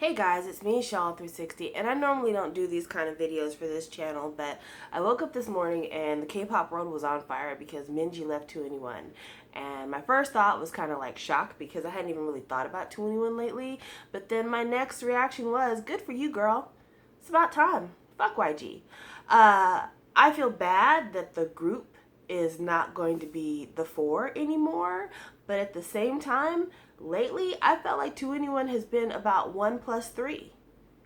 Hey guys, it's me, Shaw360, and I normally don't do these kind of videos for this channel, but I woke up this morning and the K-pop world was on fire because Minzy left 2NE1. And my first thought was kind of like shock because I hadn't even really thought about 2NE1 lately, but then my next reaction was, good for you, girl. It's about time. Fuck YG. I feel bad that the group is not going to be the four anymore, but at the same time, lately I felt like 2NE1 has been about 1+3.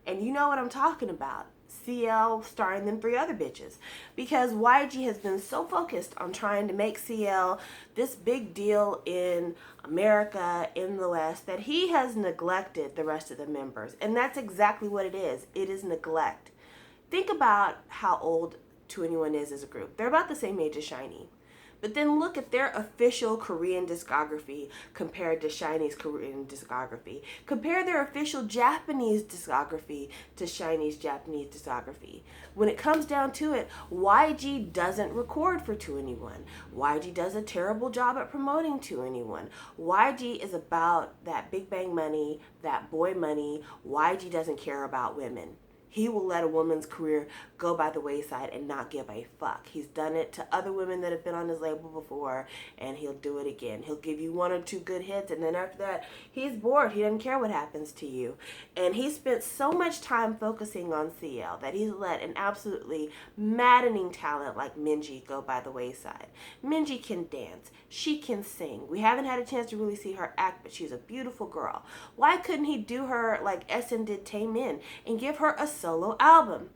And you know what I'm talking about. CL starring them three other bitches. Because YG has been so focused on trying to make CL this big deal in America, in the West, that he has neglected the rest of the members. And that's exactly what it is. It is neglect. Think about how old 2NE1 is as a group. They're about the same age as SHINee. But then look at their official Korean discography compared to SHINee's Korean discography. Compare their official Japanese discography to SHINee's Japanese discography. When it comes down to it, YG doesn't record for 2NE1. YG does a terrible job at promoting 2NE1. YG is about that big bang money, that boy money. YG doesn't care about women. He will let a woman's career go by the wayside and not give a fuck. He's done it to other women that have been on his label before, and he'll do it again. He'll give you one or two good hits, and then after that, he's bored. He doesn't care what happens to you. And he spent so much time focusing on CL that he's let an absolutely maddening talent like Minzy go by the wayside. Minzy can dance. She can sing. We haven't had a chance to really see her act, but she's a beautiful girl. Why couldn't he do her like SM did Taemin and give her a solo album?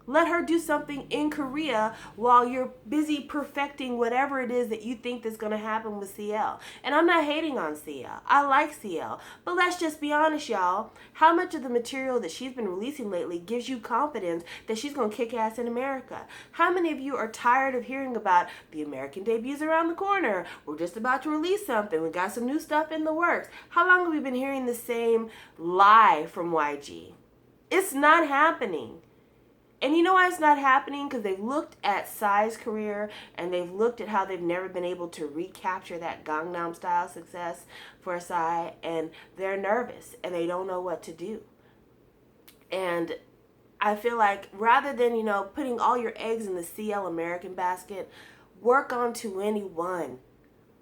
Let her do something in Korea while you're busy perfecting whatever it is that you think that's going to happen with CL. And I'm not hating on CL. I like CL. But let's just be honest, y'all. How much of the material that she's been releasing lately gives you confidence that she's going to kick ass in America? How many of you are tired of hearing about the American debuts around the corner? We're just about to release something. We got some new stuff in the works. How long have we been hearing the same lie from YG? It's not happening. And you know why it's not happening? Because they've looked at Psy's career and they've looked at how they've never been able to recapture that Gangnam Style success for Psy, and they're nervous and they don't know what to do. And I feel like rather than, putting all your eggs in the CL American basket, work on 2NE1.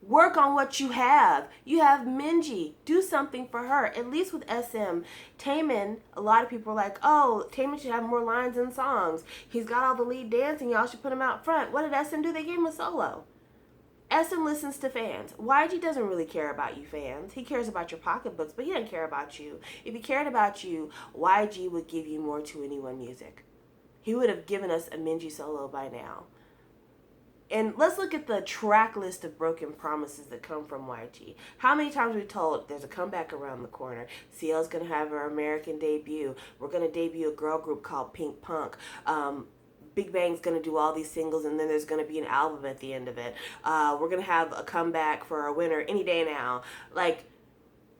Work on what you have. You have Minzy. Do something for her. At least with SM. Taemin, a lot of people are like, oh, Taemin should have more lines and songs. He's got all the lead dancing. Y'all should put him out front. What did SM do? They gave him a solo. SM listens to fans. YG doesn't really care about you fans. He cares about your pocketbooks, but he doesn't care about you. If he cared about you, YG would give you more 2NE1 music. He would have given us a Minzy solo by now. And let's look at the track list of broken promises that come from YG. How many times are we told there's a comeback around the corner? CL's going to have her American debut. We're going to debut a girl group called Pink Punk. Big Bang's going to do all these singles, and then there's going to be an album at the end of it. We're going to have a comeback for our winner any day now. Like,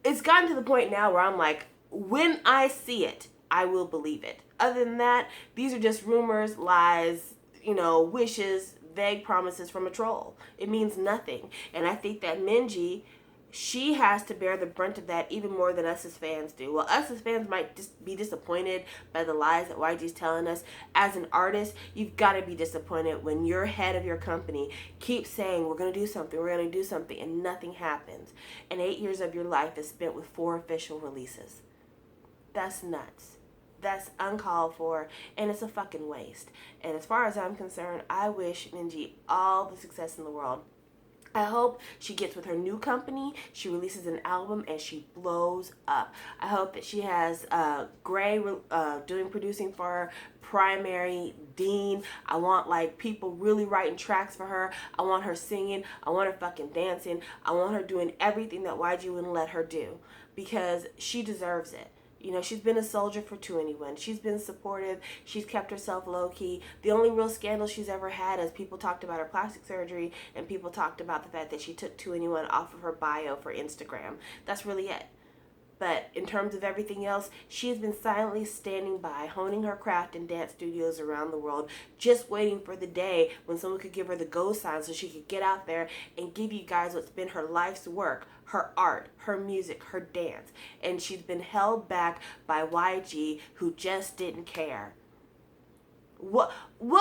it's gotten to the point now where I'm like, when I see it, I will believe it. Other than that, these are just rumors, lies, wishes, vague promises from a troll. It means nothing. And I think that Minzy, she has to bear the brunt of that even more than us as fans do. Well, us as fans might just be disappointed by the lies that YG's telling us. As an artist, you've got to be disappointed when your head of your company keeps saying, we're going to do something, we're going to do something, and nothing happens. And 8 years of your life is spent with 4 official releases. That's nuts. That's uncalled for, and it's a fucking waste. And as far as I'm concerned, I wish Minzy all the success in the world. I hope she gets with her new company, she releases an album, and she blows up. I hope that she has Gray doing producing for her, Primary, Dean. I want people really writing tracks for her. I want her singing. I want her fucking dancing. I want her doing everything that YG wouldn't let her do, because she deserves it. She's been a soldier for 2NE1. She's been supportive. She's kept herself low-key. The only real scandal she's ever had is people talked about her plastic surgery, and people talked about the fact that she took 2NE1 off of her bio for Instagram. That's really it. But in terms of everything else, she has been silently standing by, honing her craft in dance studios around the world, just waiting for the day when someone could give her the go sign so she could get out there and give you guys what's been her life's work, her art, her music, her dance. And she's been held back by YG, who just didn't care. What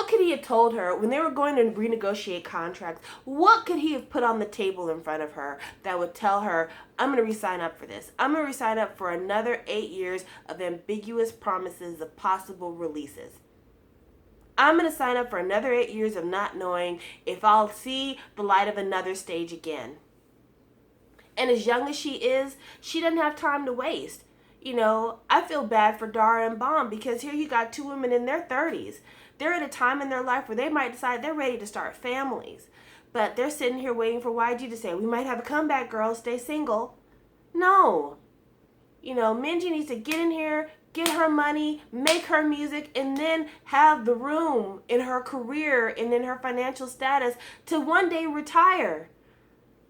could he have told her when they were going to renegotiate contracts? What could he have put on the table in front of her that would tell her, I'm going to re-sign up for this. I'm going to re-sign up for another 8 years of ambiguous promises of possible releases. I'm going to sign up for another 8 years of not knowing if I'll see the light of another stage again. And as young as she is, she doesn't have time to waste. You know, I feel bad for Dara and Bomb because here you got two women in their 30s. They're at a time in their life where they might decide they're ready to start families. But they're sitting here waiting for YG to say, we might have a comeback, girl, stay single. No. You know, Minzy needs to get in here, get her money, make her music, and then have the room in her career and in her financial status to one day retire.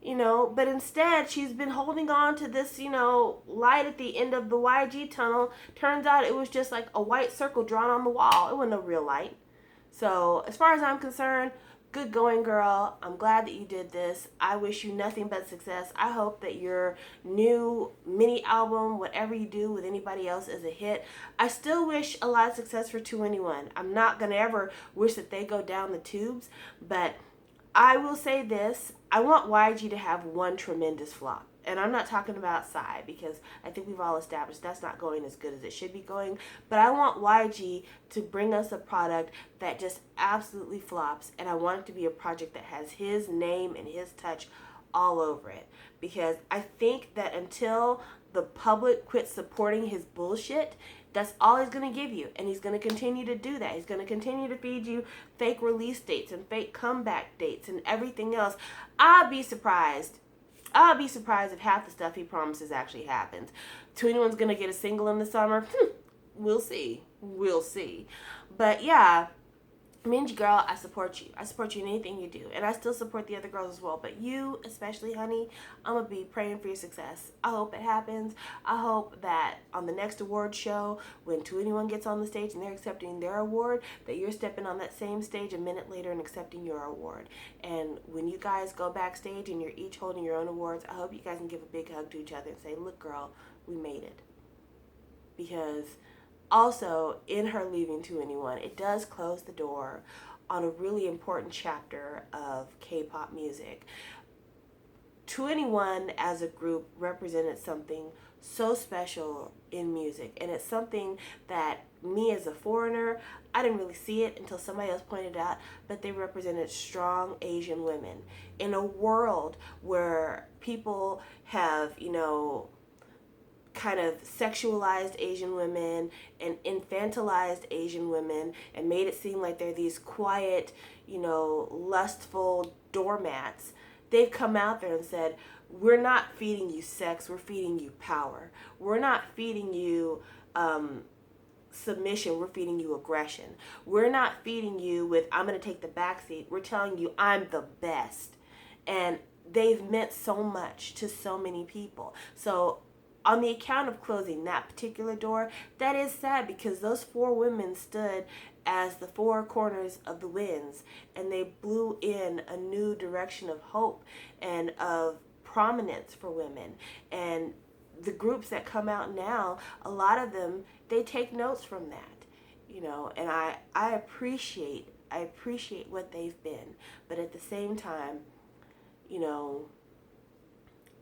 You know, but instead she's been holding on to this, you know, light at the end of the YG tunnel. Turns out it was just like a white circle drawn on the wall. It wasn't a real light. So as far as I'm concerned, good going, girl. I'm glad that you did this. I wish you nothing but success. I hope that your new mini album, whatever you do with anybody else, is a hit. I still wish a lot of success for 2NE1. I'm not going to ever wish that they go down the tubes, but I will say this, I want YG to have one tremendous flop. And I'm not talking about Psy because I think we've all established that's not going as good as it should be going. But I want YG to bring us a product that just absolutely flops. And I want it to be a project that has his name and his touch all over it. Because I think that until the public quits supporting his bullshit, that's all he's going to give you. And he's going to continue to do that. He's going to continue to feed you fake release dates and fake comeback dates and everything else. I'd be surprised if half the stuff he promises actually happens. 2NE1's going to get a single in the summer. We'll see. We'll see. But yeah, Minzy girl, I support you. I support you in anything you do. And I still support the other girls as well. But you, especially, honey, I'm going to be praying for your success. I hope it happens. I hope that on the next award show, when 2NE1 gets on the stage and they're accepting their award, that you're stepping on that same stage a minute later and accepting your award. And when you guys go backstage and you're each holding your own awards, I hope you guys can give a big hug to each other and say, look, girl, we made it. Because also, in her leaving 2NE1, it does close the door on a really important chapter of K-pop music. 2NE1 as a group represented something so special in music, and it's something that me as a foreigner, I didn't really see it until somebody else pointed out, but they represented strong Asian women in a world where people have, you know, kind of sexualized Asian women and infantilized Asian women and made it seem like they're these quiet, you know, lustful doormats. They've come out there and said, we're not feeding you sex, we're feeding you power. We're not feeding you submission, we're feeding you aggression. We're not feeding you with, I'm going to take the backseat. We're telling you, I'm the best. And they've meant so much to so many people. So on the account of closing that particular door, that is sad because those four women stood as the four corners of the winds and they blew in a new direction of hope and of prominence for women. And the groups that come out now, a lot of them, they take notes from that, you know, and I appreciate what they've been. But at the same time, you know,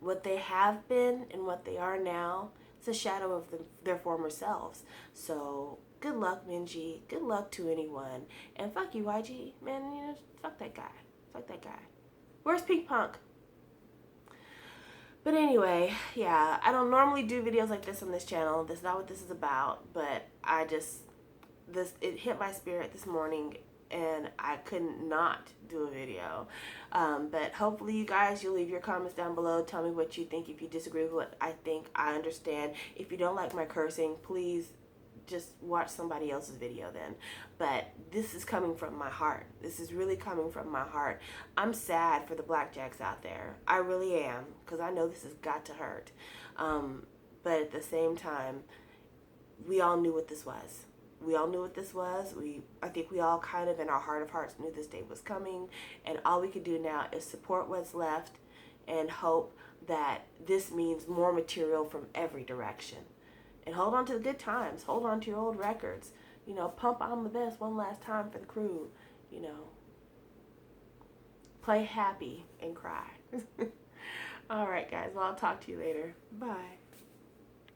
what they have been and what they are now, it's a shadow of their former selves. So good luck, Minzy. Good luck to 2NE1. And fuck you, YG. Man, you know, fuck that guy. Fuck that guy. Where's Pink Punk? But anyway, yeah, I don't normally do videos like this on this channel. That's not what this is about. But it hit my spirit this morning and I couldn't not do a video. But hopefully you guys, you'll leave your comments down below. Tell me what you think. If you disagree with what I think, I understand. If you don't like my cursing, please just watch somebody else's video then. But this is coming from my heart. This is really coming from my heart. I'm sad for the blackjacks out there. I really am, because I know this has got to hurt. but at the same time, we all knew what this was. We all knew what this was. I think we all kind of in our heart of hearts knew this day was coming, and all we could do now is support what's left and hope that this means more material from every direction. And hold on to the good times. Hold on to your old records. You know, pump I'm the best one last time for the crew. You know, play happy and cry. All right, guys. Well, I'll talk to you later. Bye.